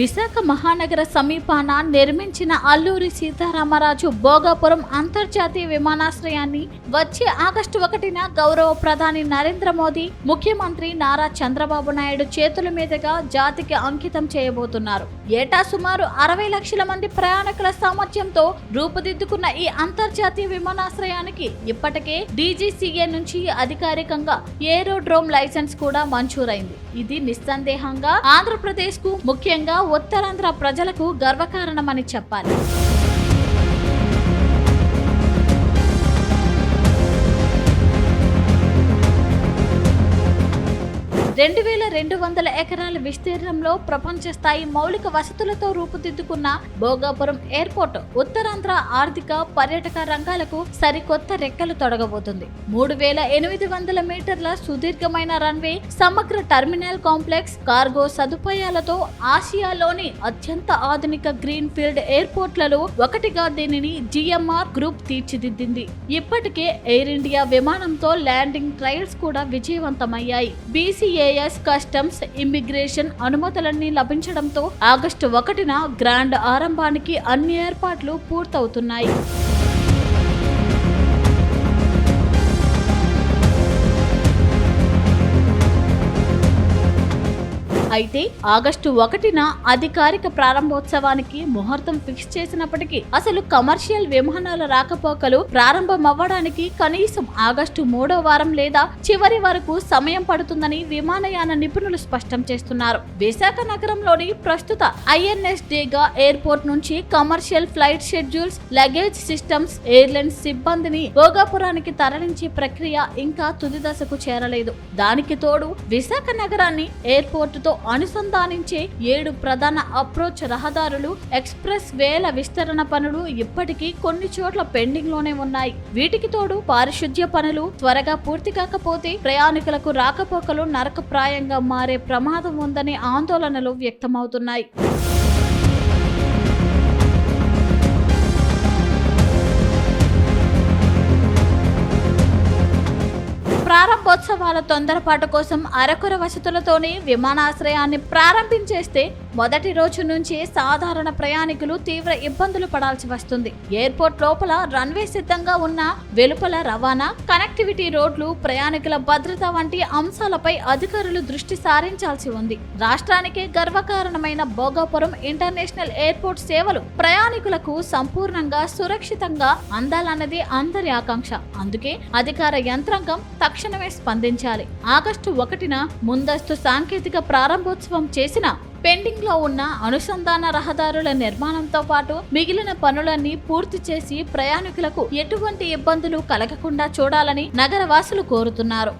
విశాఖ మహానగర సమీపాన నిర్మించిన అల్లూరి సీతారామరాజు భోగాపురం అంతర్జాతీయ విమానాశ్రయాన్ని వచ్చే ఆగస్టు 1న గౌరవ ప్రధాని నరేంద్ర మోదీ, ముఖ్యమంత్రి నారా చంద్రబాబు నాయుడు చేతుల మీదుగా జాతికి అంకితం చేయబోతున్నారు. ఏటా సుమారు 60 లక్షల మంది ప్రయాణికుల సామర్థ్యంతో రూపుదిద్దుకున్న ఈ అంతర్జాతీయ విమానాశ్రయానికి ఇప్పటికే DGCA నుంచి అధికారికంగా ఏరోడ్రోమ్ లైసెన్స్ కూడా మంజూరైంది. ఇది నిస్సందేహంగా ఆంధ్రప్రదేశ్ కు, ముఖ్యంగా ఉత్తరాంధ్ర ప్రజలకు గర్వకారణమని చెప్పాలి. 2200 ఎకరాల విస్తీర్ణంలో ప్రపంచ స్థాయి మౌలిక వసతులతో రూపుదిద్దుకున్న భోగాపురం ఎయిర్పోర్ట్ ఉత్తరాంధ్ర ఆర్థిక, పర్యాటక రంగాలకు సరికొత్త రెక్కలు తొడగబోతుంది. 3800 మీటర్ల సుదీర్ఘమైన రన్వే, సమగ్ర టర్మినల్ కాంప్లెక్స్, కార్గో సదుపాయాలతో ఆసియాలోని అత్యంత ఆధునిక గ్రీన్ ఫీల్డ్ ఎయిర్పోర్ట్లలో ఒకటిగా దీనిని GMR గ్రూప్ తీర్చిదిద్దింది. ఇప్పటికే ఎయిర్ ఇండియా విమానంతో ల్యాండింగ్ ట్రయల్స్ కూడా విజయవంతమయ్యాయి. BCAS కస్టమ్స్, ఇమ్మిగ్రేషన్ అనుమతులన్నీ లభించడంతో ఆగస్టు 1న గ్రాండ్ ఆరంభానికి అన్ని ఏర్పాట్లు పూర్తవుతున్నాయి. అయితే ఆగస్టు 1న అధికారిక ప్రారంభోత్సవానికి ముహూర్తం ఫిక్స్ చేసినప్పటికీ అసలు కమర్షియల్ విమానాల రాకపోకలు ప్రారంభమవ్వడానికి కనీసం ఆగస్టు 3వ వారం లేదా చివరి వరకు సమయం పడుతుందని విమానయాన నిపుణులు స్పష్టం చేస్తున్నారు. విశాఖ నగరంలోని ప్రస్తుత INS డేగా ఎయిర్పోర్ట్ నుంచి commercial flight schedules, luggage systems, airlines సిబ్బందిని భోగాపురానికి తరలించే ప్రక్రియ ఇంకా తుది దశకు చేరలేదు. దానికి తోడు విశాఖ నగరాన్ని ఎయిర్పోర్టుతో అనుసంధానించే 7 ప్రధాన అప్రోచ్ రహదారులు, ఎక్స్ప్రెస్ వేల విస్తరణ పనులు ఇప్పటికీ కొన్ని చోట్ల పెండింగ్ లోనే ఉన్నాయి. వీటికి తోడు పారిశుధ్య పనులు త్వరగా పూర్తి కాకపోతే ప్రయాణికులకు రాకపోకలు నరకప్రాయంగా మారే ప్రమాదం ఉందనే ఆందోళనలు వ్యక్తమవుతున్నాయి. ప్రారంభోత్సవాల తొందరపాటు కోసం అరకొర వసతులతోనే విమానాశ్రయాన్ని ప్రారంభించేస్తే మొదటి రోజు నుంచి సాధారణ ప్రయాణికులు తీవ్ర ఇబ్బందులు పడాల్సి వస్తుంది. ఎయిర్పోర్ట్ లోపల రన్వే సిద్ధంగా ఉన్న వెలుపల రవాణా, కనెక్టివిటీ, రోడ్లు, ప్రయాణికుల భద్రత వంటి అంశాలపై అధికారులు దృష్టి సారించాల్సి ఉంది. రాష్ట్రానికే గర్వకారణమైన భోగాపురం ఇంటర్నేషనల్ ఎయిర్పోర్ట్ సేవలు ప్రయాణికులకు సంపూర్ణంగా సురక్షితంగా అందాలన్నది అందరి ఆకాంక్ష. అందుకే అధికార యంత్రాంగం తక్షణమే స్పందించాలి. ఆగస్టు 1న ముందస్తు సాంకేతిక ప్రారంభోత్సవం చేసిన పెండింగ్ లో ఉన్న అనుసంధాన రహదారుల నిర్మాణంతో పాటు మిగిలిన పనులన్నీ పూర్తి చేసి ప్రయాణికులకు ఎటువంటి ఇబ్బందులు కలగకుండా చూడాలని నగరవాసులు కోరుతున్నారు.